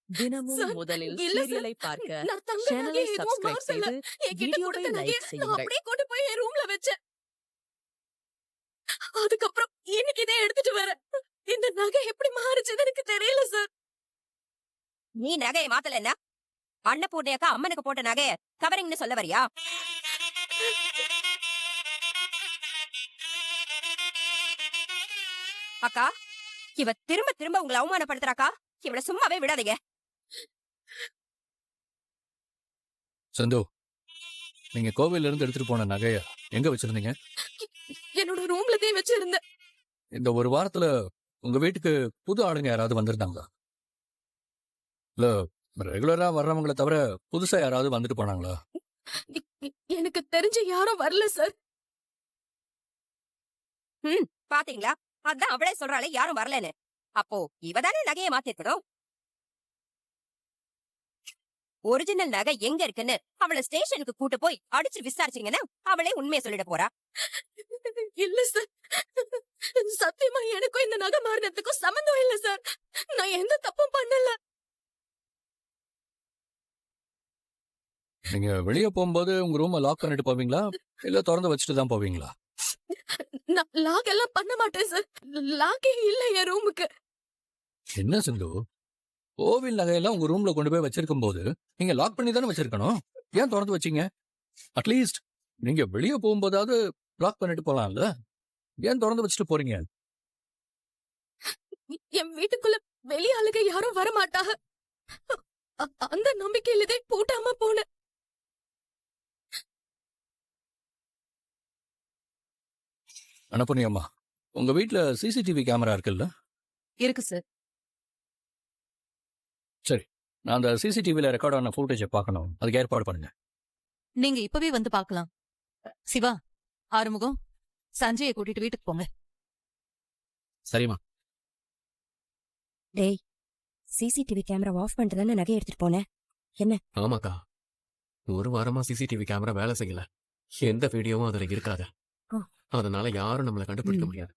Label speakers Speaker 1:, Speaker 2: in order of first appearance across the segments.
Speaker 1: தினமும்
Speaker 2: சார்,
Speaker 1: முதலில்
Speaker 2: இல்ல சார்.
Speaker 1: சீரியலை பார்க்க
Speaker 2: நான் தங்க
Speaker 1: சேனலை
Speaker 2: நகையை எதுவும்
Speaker 1: சப்ஸ்கிரைப்
Speaker 2: மாத்தல.
Speaker 1: செய்து
Speaker 2: என்கிட்ட
Speaker 1: வீடியோவை
Speaker 2: கொடுத்த நகையை
Speaker 1: லைக்
Speaker 2: நான்
Speaker 1: செய்யுங்கள்.
Speaker 2: அப்படியே கொண்டு போய் என் ரூம்ல வச்சேன். அதுக்கப்புறம் இன்னைக்கு இதை எடுத்துட்டு வரேன். இந்த நகை எப்படி மாறுச்சுன்னு எனக்கு தெரியல சார்.
Speaker 3: நீ நகையை மாத்தல என்ன? அன்னபூர்ணி அக்கா அம்மனுக்கு போட்ட நகைய கவரிங்னு சொல்ல வரியா? அக்கா, இவ திரும்ப திரும்ப உங்களை அவமானப்படுத்துறாக்கா. இவள சும்மாவே விடாதீங்க.
Speaker 4: சந்து, நீங்க கோவில்ல இருந்து எடுத்துட்டு போன நகைய எங்க வச்சிருந்தீங்க?
Speaker 2: என்னோட ரூம்ல தான் வச்சிருந்தேன்.
Speaker 4: இந்த ஒரு வாரத்துல உங்க வீட்டுக்கு புது ஆளுங்க யாராவது வந்திருந்தாங்களா? இல்ல ரெகுலரா வர்றவங்கள தவிர புதுசா யாராவது வந்துட்டு போனாங்களா?
Speaker 2: எனக்கு தெரிஞ்ச யாரும் வரல சார்.
Speaker 3: பாத்தீங்களா, அதான் அவளே சொல்றாளே யாரும் வரலன்னு. அப்போ இவதானே நகையை மாத்திருக்கணும். ஒரிஜினல் நகை எங்க இருக்குன்னு அவளை ஸ்டேஷனுக்கு கூட்டு போய் அடிச்சு விசாரிச்சீங்கன்னா அவளே உண்மையை சொல்லிட போறா.
Speaker 2: இல்ல சார், சத்தியமா எனக்கும் இந்த நகை மாறினதுக்கும் சம்பந்தம் இல்ல சார். நான் எந்த தப்பும் பண்ணல.
Speaker 4: நீங்க வெளியே போகும்போது உங்க ரூமை லாக் பண்ணிட்டு போவீங்களா இல்ல திறந்து வச்சுட்டு தான் போவீங்களா?
Speaker 2: நான் லாக் எல்லாம் பண்ண மாட்டேன் சார். லாக்கே இல்ல என் ரூமுக்கு.
Speaker 4: என்ன சிந்து, கோவில் நகையெல்லாம் உங்க ரூம்ல கொண்டு போய் வச்சிருக்கும் போது நீங்க லாக் பண்ணி தானே வச்சிருக்கணும். ஏன் திறந்து வச்சீங்க? அட்லீஸ்ட் நீங்க வெளியே போகும்போதாவது லாக் பண்ணிட்டு போலாம்ல. ஏன் திறந்து வச்சுட்டு போறீங்க?
Speaker 2: என் வீட்டுக்குள்ள வெளி ஆளுங்க யாரும் வர மாட்டாங்க. அந்த நம்பிக்கையிலதே பூட்டாம போனேன்.
Speaker 4: அனுப்புனி அம்மா, உங்க வீட்ல சிசிடிவி கேமரா இருக்குல்ல?
Speaker 1: இருக்கு சார்.
Speaker 4: நான் அந்த சிசிடிவில ரெக்கார்ட் ஆன ஃபுட்டேஜை பார்க்கணும். அதுக்கு ஏற்பாடு பண்ணுங்க.
Speaker 1: நீங்க இப்பவே வந்து பார்க்கலாம். சிவா, ஆறுமுகம், சஞ்சயை கூட்டிட்டு வீட்டுக்கு போங்க.
Speaker 5: சரிம்மா.
Speaker 3: டேய், சிசிடிவி கேமரா ஆஃப் பண்ணிட்டு தானே நகை எடுத்துட்டு போனேன்.
Speaker 5: ஆமாக்கா, ஒரு வாரமா சிசிடிவி கேமரா வேலை செய்யல. எந்த வீடியோவும் அதுல இருக்காது.
Speaker 3: ஓ.
Speaker 5: அதனால யாரும் நம்மள கண்டுபிடிக்க முடியாது.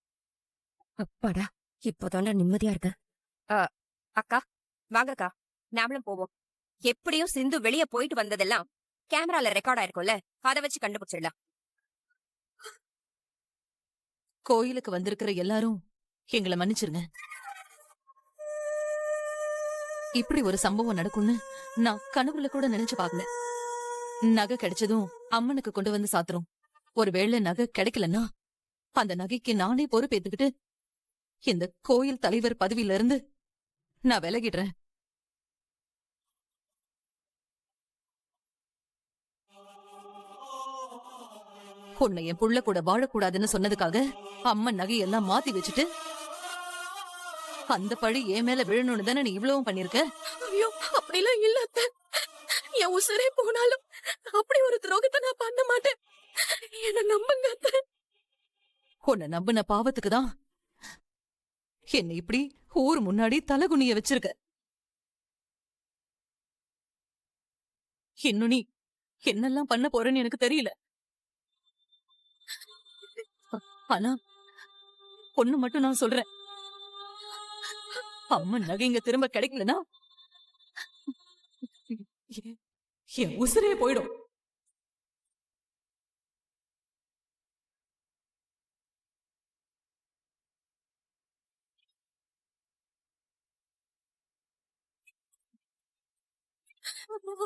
Speaker 3: அப்பாடா, இப்போதாண்டா நிம்மதியா இருக்கு. அக்கா, வாங்கக்கா, நாமளும் போவோம். எப்படியும் சிந்து வெளிய போயிட்டு வந்ததெல்லாம் கேமரால ரெக்கார்ட் ஆயிருக்கும்ல, அதை வச்சு கண்டுபிடிச்சிடலாம்.
Speaker 1: கோயிலுக்கு வந்திருக்கிற எல்லாரும் எங்களை மன்னிச்சிருங்க. இப்படி ஒரு சம்பவம் நடக்கும்னு நான் கனவுல கூட நினைச்சு பார்க்கல. நகை கிடைச்சதும் அம்மனுக்கு கொண்டு வந்து சாத்துறோம். ஒருவேளை நகை கிடைக்கலன்னா அந்த நகைக்கு நானே பொறுப்பேத்துக்கிட்டு இந்த கோயில் தலைவர் பதவியில இருந்து நான் விலகிடுறேன். உன்னை என் புள்ள கூட வாழக்கூடாதுன்னு சொன்னதுக்காக அம்மன் நகையெல்லாம் மாத்தி வச்சுட்டு அந்த பழி என் மேல விழணும்னு தானே நீ இவ்வளவும் பண்ணிருக்க.
Speaker 2: ஐயோ, அப்படிலாம் இல்ல அத்தை. என் உசுரே போனாலும் அப்படி ஒரு துரோகத்தை நான் பண்ண மாட்டேன். என்ன நம்புங்க அத்தை.
Speaker 1: உன்னை நம்பின பாவத்துக்கு தான் என்னை இப்படி ஊர் முன்னாடி தலகுனிய வச்சிருக்க. இன்னும் நீ என்னெல்லாம் பண்ண போறேன்னு எனக்கு தெரியல. ஆனா ஒண்ணு மட்டும் நான் சொல்றேன், அம்மன் நகைங்க திரும்ப கிடைக்கலனா என் உசுரே போயிடும்.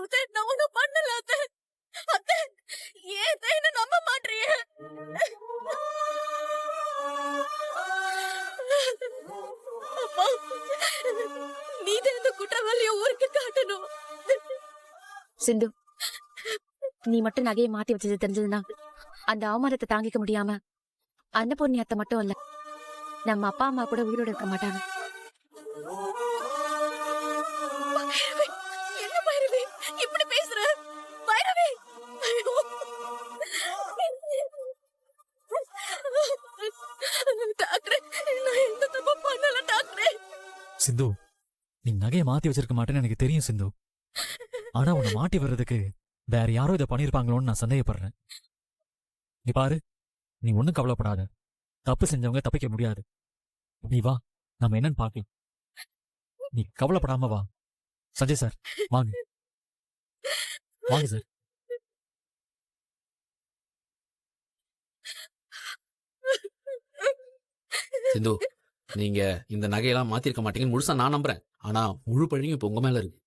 Speaker 2: அத்தை, நான் ஒண்ணும் பண்ணல அத்தை. அத்தை, ஏன் அத்தை என்ன நம்ப மாட்டீங்க? அப்பா, நீதான் இந்த குற்றவாளிய ஊருக்கு காட்டணும்.
Speaker 6: சிந்து, நீ மட்டும் நகையை மாத்தி வச்சது தெரிஞ்சதுன்னா அந்த அவமானத்தை தாங்கிக்க முடியாம அன்னபூர்ணி அத்தை மட்டும் இல்ல, நம்ம அப்பா அம்மா கூட உயிரோட இருக்க மாட்டாங்க.
Speaker 2: பைரவி, என்ன பைரவி இப்படி பேசுற? பைரவி, ஐயோ. டாக்டர், நான் எந்த தப்பும் பண்ணல டாக்டர்.
Speaker 7: சிந்து, நீ நகையை மாத்தி வச்சிருக்க மாட்டேன்னு எனக்கு தெரியும் சிந்து. ஆனா உன்னை மாட்டி வர்றதுக்கு வேற யாரோ இதை பண்ணிருப்பாங்களோன்னு நான் சந்தேகப்படுறேன். நீ பாரு, நீ ஒண்ணும் கவலைப்படாத. தப்பு செஞ்சவங்க தப்பிக்க முடியாது. நீ வா, நம்ம என்னன்னு பாக்கலாம். நீ கவலைப்படாம வா. சஞ்சய் சார் வாங்க வாங்க சார்.
Speaker 8: சிந்து, நீங்க இந்த நகையெல்லாம் மாத்திருக்க மாட்டீங்கன்னு முழுசா நான் நம்புறேன். ஆனா முழு பழியும் இப்ப உங்க மேல இருக்கு.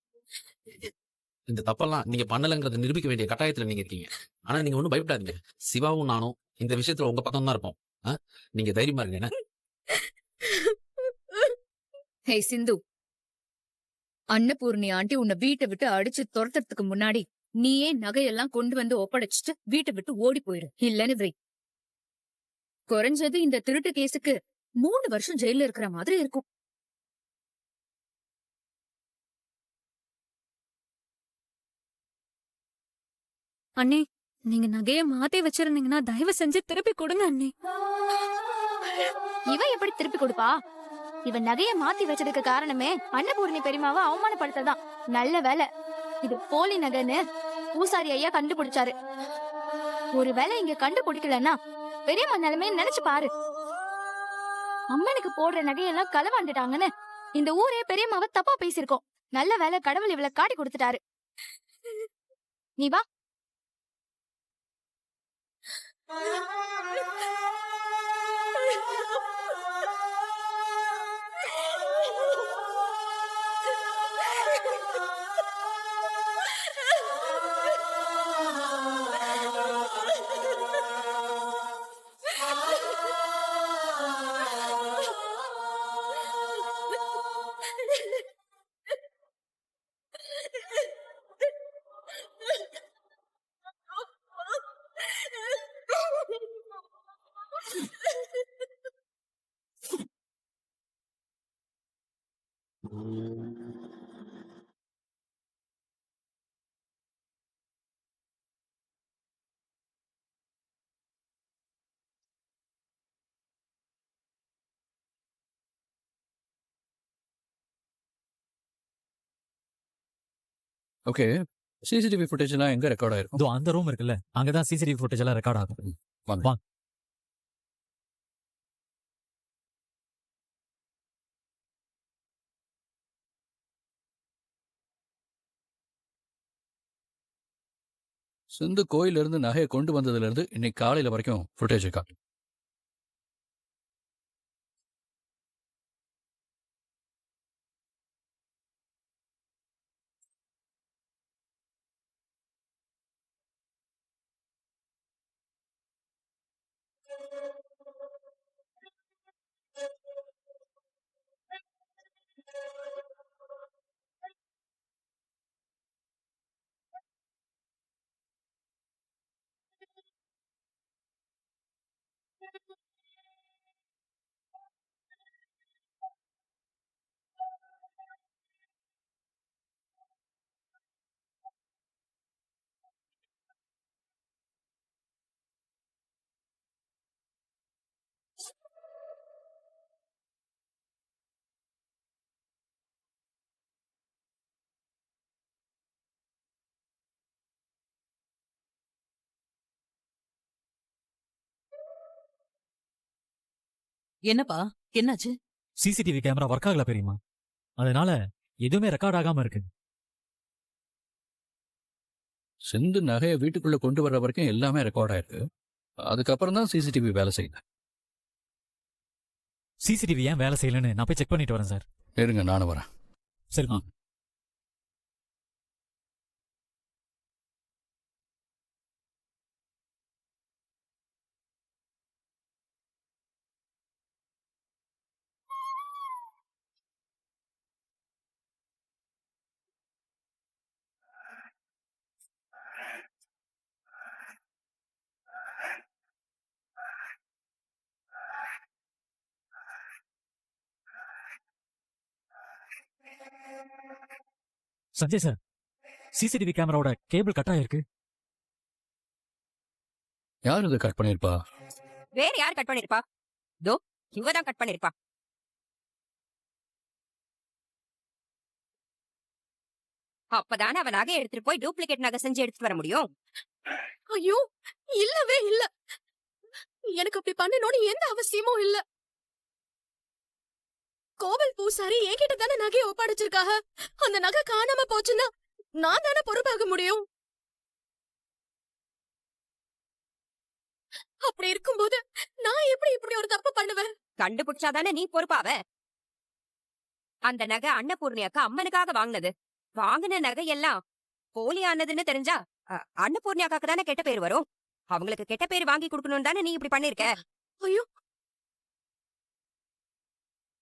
Speaker 8: இந்த தப்பெல்லாம் நீங்க பண்ணலங்கிறத நிரூபிக்க வேண்டிய கட்டாயத்துல நீங்க இருக்கீங்க. ஆனா நீங்க ஒண்ணும் பயப்படாதீங்க. சிவாவும் நானும் இந்த விஷயத்துல உங்க பக்கம் தான் இருப்போம். நீங்க தைரியமா இருங்க என்ன?
Speaker 9: ஹே சிந்து, அன்னபூர்ணி ஆண்டி உன்னை வீட்டை விட்டு அடிச்சு துரத்துறதுக்கு முன்னாடி நீயே நகையெல்லாம் கொண்டு வந்து ஒப்படைச்சிட்டு வீட்டை விட்டு ஓடி போயிடு. இல்லன்னு வை. குறைஞ்சது இந்த திருட்டு கேஸுக்கு 3 வருஷம் ஜெயில இருக்கிற மாதிரி இருக்கும்.
Speaker 2: அண்ணே, நீங்க நகைய மாத்தி வச்சிருந்தீங்கன்னா தயவு செஞ்சு திருப்பி கொடுங்க அண்ணே.
Speaker 6: இவ எப்படி திருப்பி கொடுப்பா? இவன் நகைய மாத்தி வச்சதுக்கு காரணமே அன்னபூர்ணி பெரியமாவை அவமானப்படுத்ததான். நல்ல வேலை இது போலி நகைன்னு பூசாரி ஐயா கண்டுபிடிச்சாரு. ஒருவேளை இங்க கண்டுபிடிக்கலன்னா பெரியம்மா நிலைமையை நினைச்சு பாரு. அம்மனுக்கு போடுற நகையெல்லாம் களவாண்டுட்டாங்கன்னு இந்த ஊரே பெரியம்மாவை தப்பா பேசியிருக்கோம். நல்ல வேலை கடவுள் இவளை காட்டி கொடுத்துட்டாரு. நீ வா.
Speaker 4: ஓகே, சிசிடிவி ஃபுட்டேஜ் எல்லாம் எங்க ரெக்கார்ட் ஆயிருக்கும்?
Speaker 7: இதோ அந்த ரூம் இருக்குல்ல, அங்கதான் சிசிடிவி ஃபுட்டேஜ் எல்லாம் ரெக்கார்ட் ஆகும்.
Speaker 4: வாங்க.
Speaker 7: வாங்க.
Speaker 4: சிந்து கோயில இருந்து நகையை கொண்டு வந்ததுல இருந்து இன்னைக்கு காலையில வரைக்கும் ஃபுட்டேஜ் காட்டு.
Speaker 1: என்னப்பா, என்னாச்சு?
Speaker 7: சிசிடிவி கேமரா ஒர்க் ஆகல பெரியமா, அதனால எதுவுமே ரெக்கார்ட் ஆகாம இருக்கு.
Speaker 4: சிந்து நகையை வீட்டுக்குள்ள கொண்டு வர்ற வரைக்கும் எல்லாமே ரெக்கார்ட் ஆயிருக்கு. அதுக்கப்புறம் தான் சிசிடிவி வேலை செய்யுது.
Speaker 7: சிசிடிவி ஏன் வேலை செய்யலன்னு நான் போய் செக் பண்ணிட்டு வரேன் சார்.
Speaker 4: இருங்க, நானும் வரேன்.
Speaker 7: சரிம்மா. சஞ்சய் சார், சிசிடிவி கேமராவோட கேபிள் கட் ஆயிருக்கு.
Speaker 4: யார் இதை கட் பண்ணிருப்பா?
Speaker 3: வேற யார் கட் பண்ணிருப்பா? தோ இவதான் கட் பண்ணிருப்பா. அப்பதானே அவன் நகை எடுத்துட்டு போய் டூப்ளிகேட் நகை செஞ்சு எடுத்துட்டு வர முடியும்.
Speaker 2: ஐயோ, இல்லவே இல்ல. எனக்கு அப்படி பண்ணணும்னு எந்த அவசியமும் இல்ல. கோவில் பூசாரி என்கிட்ட தானே நகையை ஒப்படைச்சிருக்காக. அந்த நகை காணாம போச்சுன்னா நான் தானே பொறுப்பாக முடியும். அப்படி இருக்கும்போது நான் எப்படி இப்படி ஒரு தப்பு பண்ணுவேன்?
Speaker 3: கண்டுபிடிச்சாதானே நீ பொறுப்பாவ. அந்த நகை அன்னபூர்ணி அக்கா அம்மனுக்காக வாங்கினது. வாங்கின நகை எல்லாம் போலியானதுன்னு தெரிஞ்சா அன்னபூர்ணி அக்காக்கு தானே கெட்ட பேர் வரும். அவங்களுக்கு கெட்ட பேர் வாங்கி கொடுக்கணும் தானே நீ இப்படி பண்ணிருக்க.
Speaker 2: ஐயோ,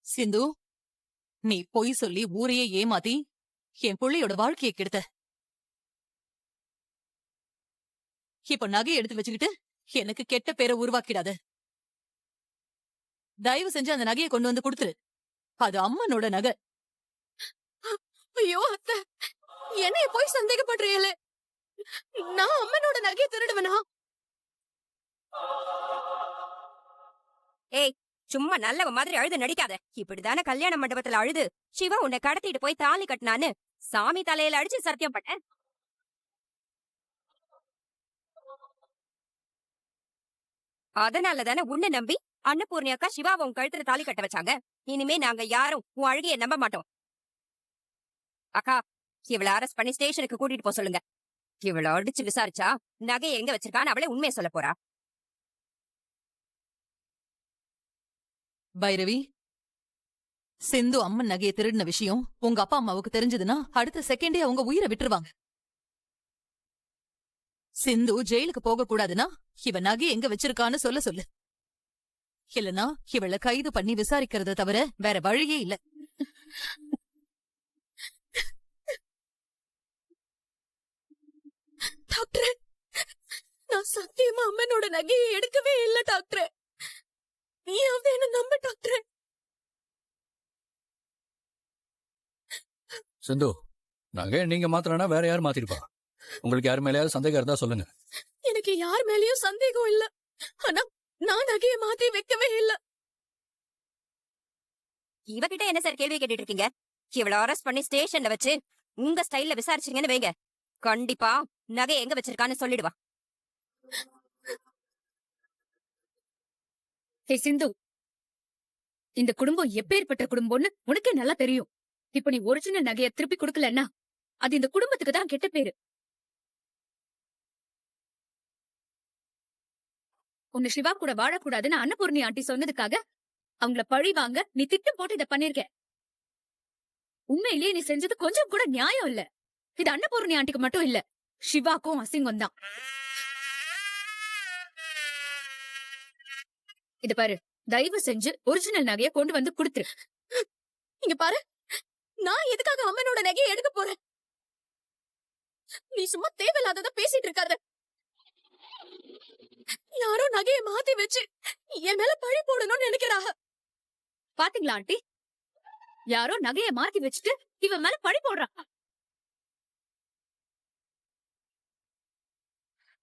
Speaker 1: சிந்து, நீ பொய் சொல்லி ஊரையே ஏமாத்தி என் புள்ளையோட வாழ்க்கையை கெடுத்த. இப்ப நகையை எடுத்து வச்சுக்கிட்டு எனக்கு கெட்ட பேரை உருவாக்கிடாத. தயவு செஞ்சு அந்த நகையை கொண்டு வந்து கொடுத்துரு. அது அம்மனோட நகை.
Speaker 2: ஐயோ அத்தை, என்னைய போய் சந்தேகப்படுறீங்களே. நான் அம்மனோட நகையை திருடுவேனா?
Speaker 3: ஏய், சும்மா நல்லவ மாதிரி அழுது நடிக்காத. இப்படிதானே கல்யாண மண்டபத்துல அழுது சிவா உன்னை கடத்திட்டு போய் தாலி கட்டினான்னு சாமி தலையில அடிச்சு சத்தியம் பண்ண. அதனாலதானே உன்னை நம்பி அன்னபூர்ணி அக்கா சிவாவை உன் கழுத்துல தாலி கட்ட வச்சாங்க. இனிமே நாங்க யாரும் உன் அழுகைய நம்ப மாட்டோம். அக்கா, இவளை அரெஸ்ட் பண்ணி ஸ்டேஷனுக்கு கூட்டிட்டு போக சொல்லுங்க. இவளை அடிச்சு விசாரிச்சா நகையை எங்க வச்சிருக்கான்னு அவளே உண்மையை சொல்ல போறா.
Speaker 1: பைரவி, சிந்து அம்மன் நகையை திருடின விஷயம் உங்க அப்பா அம்மாவுக்கு தெரிஞ்சதுன்னா அடுத்த செகண்டே அவங்க உயிரை விட்டுருவாங்க. சிந்து ஜெயிலுக்கு போக கூடாதுன்னா இவ நகை எங்க வச்சிருக்கான்னு சொல்ல சொல்லு. இல்லனா இவளை கைது பண்ணி விசாரிக்கிறத தவிர வேற வழியே இல்ல.
Speaker 2: டாக்டர், நான் சத்தியமா அம்மனோட நகையை எடுக்கவே இல்ல டாக்டர். நீயாவது என்ன நம்ப டாக்டர்.
Speaker 4: சிந்து, நகையை நீங்க மாத்திரனா வேற யார் மாத்திருப்பா? உங்களுக்கு யார் மேலேயாவது சந்தேகம் இருந்தா சொல்லுங்க.
Speaker 2: எனக்கு யார் மேலயும் சந்தேகம் இல்ல. ஆனா நான் நகையை மாத்தி வைக்கவே இல்ல.
Speaker 3: இவகிட்ட என்ன சார் கேள்வி கேட்டுட்டு இருக்கீங்க? இவளை அரெஸ்ட் பண்ணி ஸ்டேஷன்ல வச்சு உங்க ஸ்டைல்ல விசாரிச்சீங்கன்னு வைங்க, கண்டிப்பா நகை எங்க வச்சிருக்கான்னு சொல்லிடுவா.
Speaker 9: ஹே சிந்து, இந்த குடும்பம் எப்பேற்பட்ட குடும்பம்னு உனக்கே நல்லா தெரியும். இப்ப நீ ஒரிஜினல் நகைய திருப்பி கொடுக்கலன்னா அது இந்த குடும்பத்துக்கு தான் கெட்ட பேரு. உன்னை சிவா கூட வாழக்கூடாதுன்னு அன்னபூர்ணி ஆண்டி சொன்னதுக்காக அவங்கள பழி வாங்க நீ திட்டம் போட்டு இதை பண்ணிருக்க. உண்மையிலேயே நீ செஞ்சது கொஞ்சம் கூட நியாயம் இல்ல. இது அன்னபூர்ணி ஆண்டிக்கு மட்டும் இல்ல, சிவாக்கும் அசிங்கம் தான். இது பாரு, தயவு செஞ்சு ஒரிஜினல் நகைய கொண்டு வந்து கொடுத்துரு.
Speaker 2: இங்க பாரு, நான் எதுக்காக அம்மனோட நகையை எடுக்க போறேன்? நீ சும்மா தேவையில்லாதத பேசிட்டு இருக்காத. யாரோ நகையை மாத்தி வச்சு என் மேல பழி போடணும்னு நினைக்கிறாங்க.
Speaker 9: பாத்தீங்களா ஆண்டி, யாரோ நகைய மாத்தி வச்சுட்டு இவன் மேல பழி போடுறான்.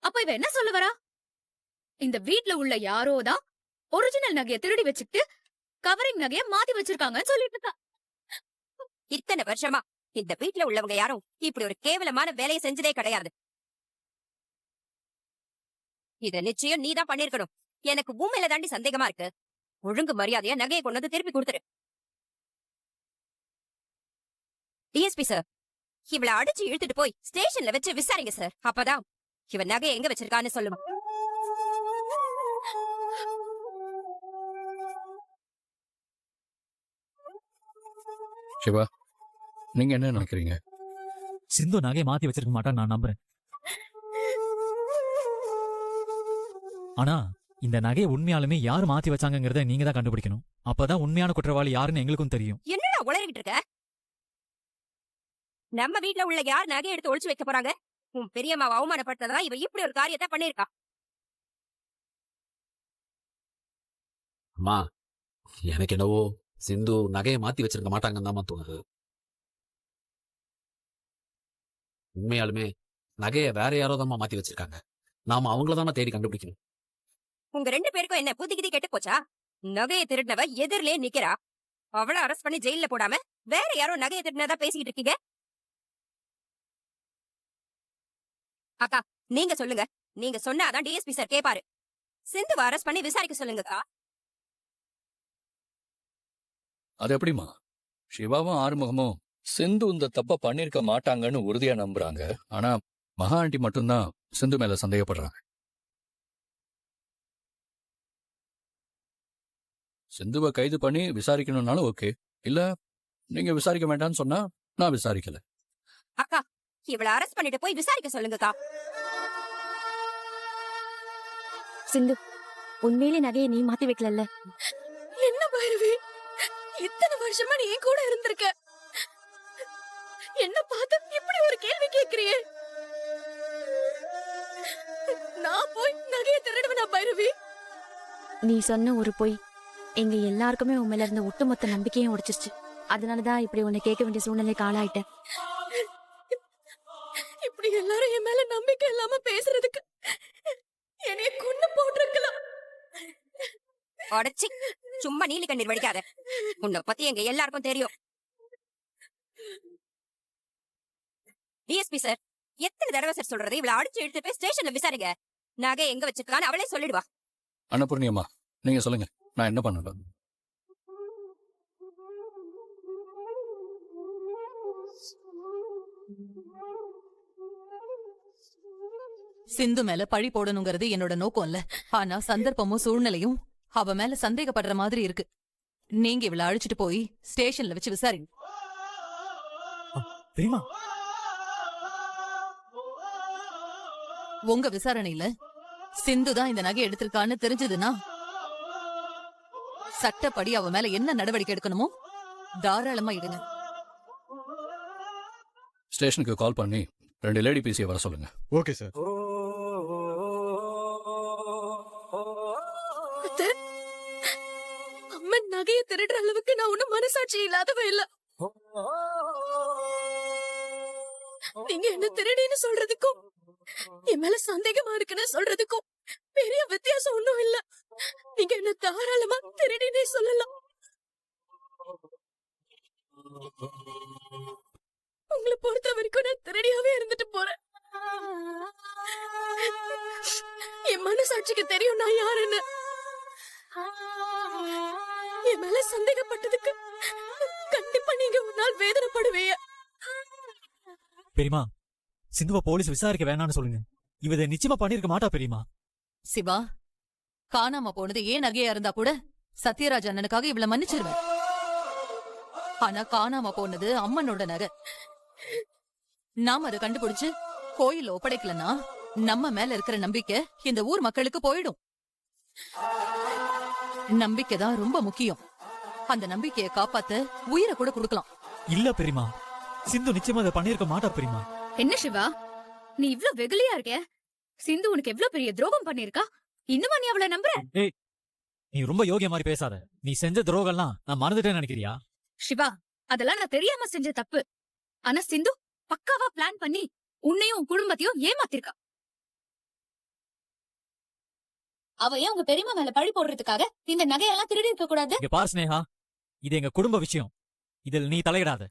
Speaker 9: அப்ப இவ என்ன சொல்ல வரா? இந்த வீட்ல உள்ள யாரோதான் ஒரிஜினல் நகைய திருடி வச்சுட்டு கவரிங் நகைய மாத்தி வச்சிருக்காங்கன்னு சொல்லிட்டு இருக்கா.
Speaker 3: இத்தனை வருஷமா இந்த வீட்ல உள்ளவங்க யாரும் இப்படி ஒரு கேவலமான வேலையை செஞ்சதே கிடையாது. இத நிச்சயம் நீதான் பண்ணிருக்கணும். எனக்கு உண்மையில தாண்டி சந்தேகமா இருக்கு. ஒழுங்கு மரியாதையா நகையை கொண்டு வந்து திருப்பி கொடுத்துரு. டிஎஸ்பி சார், இவளை அடிச்சு இழுத்துட்டு போய் ஸ்டேஷன்ல வச்சு விசாரிங்க சார். அப்பதான் இவ நகையை எங்க வச்சிருக்கான்னு சொல்லுமா.
Speaker 4: சிவா, நீங்க என்ன நினைக்கிறீங்க?
Speaker 7: சிந்து நகையை மாத்தி வச்சிருக்க மாட்டான்னு நான் நம்புறேன். ஆனா இந்த நகையை உண்மையாலுமே யாரு மாத்தி வச்சாங்கங்கறத நீங்க தான் கண்டுபிடிக்கணும். அப்பதான் உண்மையான குற்றவாளி யாருன்னு எங்களுக்கும் தெரியும்.
Speaker 3: என்னடா உளறிக்கிட்டு இருக்க? நம்ம வீட்ல உள்ள யார் நகையை எடுத்து ஒளிச்சு வைக்க போறாங்க? உன் பெரியம்மாவை அவமானப்படுத்ததான் இவ இப்படி ஒரு காரியத்தை பண்ணிருக்கா.
Speaker 8: அம்மா, எனக்கு என்னவோ சிந்து நகையை மாத்தி வச்சிருக்க மாட்டாங்கன்னு தான் தோணுது. உண்மையாலுமே நகையை வேற யாரோ தான் மாத்தி வச்சிருக்காங்க. நாம அவங்கள தானே தேடி கண்டுபிடிக்கணும்.
Speaker 3: உங்க 2 பேருக்கும் என்ன புத்தி கிதி கெட்டு போச்சா? நகையை திருடினவ எதிரிலே நிக்கிறா. அவளை அரெஸ்ட் பண்ணி ஜெயில போடாம வேற யாரோ நகையை திருடினதா பேசிக்கிட்டு இருக்கீங்க. அக்கா, நீங்க சொல்லுங்க. நீங்க சொன்னாதான் டிஎஸ்பி சார் கேப்பாரு. சிந்துவை அரெஸ்ட் பண்ணி விசாரிக்க சொல்லுங்கக்கா.
Speaker 4: அது எப்படிமா? சிவாவும் ஆறுமுகமும் சிந்து இந்த தப்ப பண்ணிருக்க மாட்டாங்கன்னு உறுதியா நம்புறாங்க. ஆனா மகா ஆண்டி மட்டும்தான் சிந்து மேல சந்தேகப்படுறாங்க. சிந்துவை கைது பண்ணி விசாரிக்கணும்னாலும் ஓகே, இல்ல நீங்க விசாரிக்க வேண்டாம்னு சொன்னா நான் விசாரிக்கல.
Speaker 3: அக்கா இவளை அரெஸ்ட் பண்ணிட்டு போய் விசாரிக்க சொல்லுங்கக்கா.
Speaker 6: சிந்து உண்மையிலே நகையை நீ மாத்தி வைக்கல.
Speaker 2: என்ன பைரவி, இத்தனை வருஷமா நீ என் கூட இருந்திருக்க, என்ன பார்த்து இப்படி ஒரு கேள்வி கேக்குறியே? நான் போய் நகையை திருடுவேனா பைரவி?
Speaker 6: நீ சொன்ன ஒரு பொய் எங்க எல்லாருக்குமே உன் மேல இருந்த ஒட்டுமொத்த நம்பிக்கையும் உடைச்சிருச்சு. அதனாலதான் இப்படி உன்னை கேட்க வேண்டிய சூழ்நிலைக்கு ஆளாயிட்டேன்.
Speaker 2: இப்படி எல்லாரும் என் மேல நம்பிக்கை இல்லாம பேசுறதுக்கு என்னைய கொண்டு போட்டிருக்கலாம்.
Speaker 3: உடச்சி சும்மா நீலி கண்ணீர் வடிக்காத. உன்னை பத்தி எங்க எல்லாருக்கும் தெரியும். டிஎஸ்பி சார், எத்தனை தடவை சார் சொல்றது? இவளை அடிச்சு எடுத்து போய் ஸ்டேஷன்ல விசாரிங்க. நகை எங்க வச்சிருக்கான்னு அவளே சொல்லிடுவா.
Speaker 4: அன்னபூர்ணியம்மா, நீங்க சொல்லுங்க, நான் என்ன பண்ணணும்?
Speaker 1: சிந்து மேல பழி போடணுங்கிறது என்னோட நோக்கம் இல்ல. ஆனா சந்தர்ப்பமும் சூழ்நிலையும் அவ மேல சந்தேகப்படுற மாதிரி இருக்கு. நீங்க இவள அழைச்சிட்டு போய் ஸ்டேஷன்ல வச்சு விசாரிங்க.
Speaker 7: தெரியுமா?
Speaker 1: உங்க விசாரணையில சிந்து தான் இந்த நகை எடுத்திருக்கான்னு தெரிஞ்சதுன்னா சட்டப்படி அவ மேல என்ன நடவடிக்கை எடுக்கணுமோ தாராளமா எடுங்க.
Speaker 4: ஸ்டேஷனுக்கு கால் பண்ணி 2 லேடி பிசியை வர சொல்லுங்க.
Speaker 10: Okay sir.
Speaker 2: அத்தை, அம்மன் நகையை திருடுற அளவுக்கு நான் ஒண்ணும் மனசாட்சி இல்லாதவ இல்ல. நீங்க என்ன திருடின்னு சொல்றதுக்கும் என் மேல சந்தேகமா இருக்குன்னு சொல்றதுக்கும் பெரிய வித்தியாசம் ஒண்ணும் இல்ல. நீங்க என்ன தாராளமா திருடினே சொல்லலாம். உங்களை பொறுத்த வரைக்கும் நான் திருடியாவே இருந்துட்டு போறேன். என் மனசாட்சிக்கு தெரியும் நான் யாருன்னு. என் மேல சந்தேகப்பட்டதுக்கு கண்டிப்பா நீங்க ஒரு நாள் வேதனைப்படுவீங்க.
Speaker 7: பெரியமா, சிந்துவை போலீஸ் விசாரிக்க வேணாம்னு சொல்லுங்க. இவ இதை நிச்சயமா பண்ணிருக்க மாட்டா பெரியமா.
Speaker 1: சிவா, காணாம போனது ஏன் நகையா இருந்தா கூட சத்யராஜ் அண்ணனுக்காக இவள மன்னிச்சிருவேன். ஆனா காணாம போனது அம்மனோட நகை. நாம அதை கண்டுபிடிச்சு கோயில ஒப்படைக்கலன்னா நம்ம மேல இருக்கிற நம்பிக்கை இந்த ஊர் மக்களுக்கு போயிடும். நம்பிக்கை தான் ரொம்ப முக்கியம். அந்த நம்பிக்கையை காப்பாத்த உயிரை கூட கொடுக்கலாம்.
Speaker 7: இல்ல பெரியமா, சிந்து நிச்சயமா இதை பண்ணிருக்க மாட்டா பெரியமா.
Speaker 9: என்ன சிவா, நீ இவ்ளோ வெகுளியா இருக்க? சிந்து உனக்கு எவ்வளவு பெரிய துரோகம் பண்ணிருக்கா, இன்னுமா நீ அவளை நம்புற?
Speaker 7: ஏய், நீ ரொம்ப யோகிய மாதிரி பேசாத. நீ செஞ்ச துரோகம்லாம் நான் மறந்துட்டேன்னு நினைக்கிறியா?
Speaker 9: சிவா, அதெல்லாம் நான் தெரியாம செஞ்ச தப்பு. ஆனா சிந்து பக்காவா பிளான் பண்ணி உன்னையும் உன் குடும்பத்தையும் ஏமாத்திருக்கா. அவ ஏன் உங்க பெரியம்மா மேல பழி போடுறதுக்காக இந்த நகையெல்லாம் திருடி இருக்க கூடாது?
Speaker 7: இங்க பாரு ஸ்னேகா, இது எங்க குடும்ப விஷயம். இதில் நீ தலையிடாத,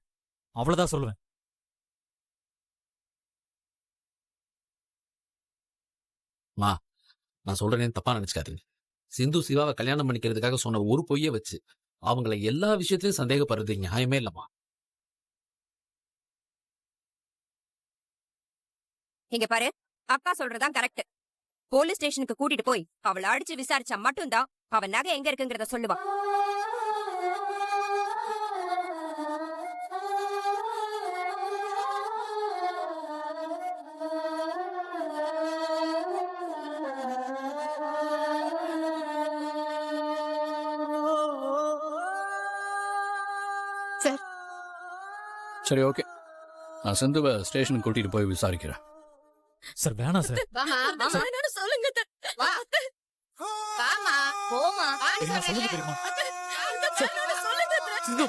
Speaker 7: அவ்வளவுதான் சொல்லுவேன்.
Speaker 8: நான் சொல்றேன்னு தப்பா நினைச்சுக்காதீங்க. சிந்து சிவாவை கல்யாணம் பண்ணிக்கிறதுக்காக சொன்ன ஒரு பொய்யை வச்சு அவங்கள எல்லா விஷயத்திலயும் சந்தேகப்படுறது நியாயமே இல்லம்மா.
Speaker 3: இங்க பாரு, அக்கா சொல்றதான் கரெக்ட். போலீஸ் ஸ்டேஷனுக்கு கூட்டிட்டு போய் அவளை அடிச்சு விசாரிச்சா மட்டும்தான் அவன் நகை எங்க இருக்குங்கிறத சொல்லுவான்.
Speaker 2: சார்,
Speaker 4: சரி, ஓகே, நான் சிந்துவை ஸ்டேஷனுக்கு கூட்டிட்டு போய் விசாரிக்கிறேன்.
Speaker 7: சார் வேணாம் சார்.
Speaker 2: வேணாம்னு சொல்லுங்க அத்தை. அத்தை,
Speaker 7: பெரியமா சொல்லுங்க பெரியமா.
Speaker 2: அத்தை, அத்தை, வேணாம்னு சொல்லுங்க அத்தை.
Speaker 7: சிந்து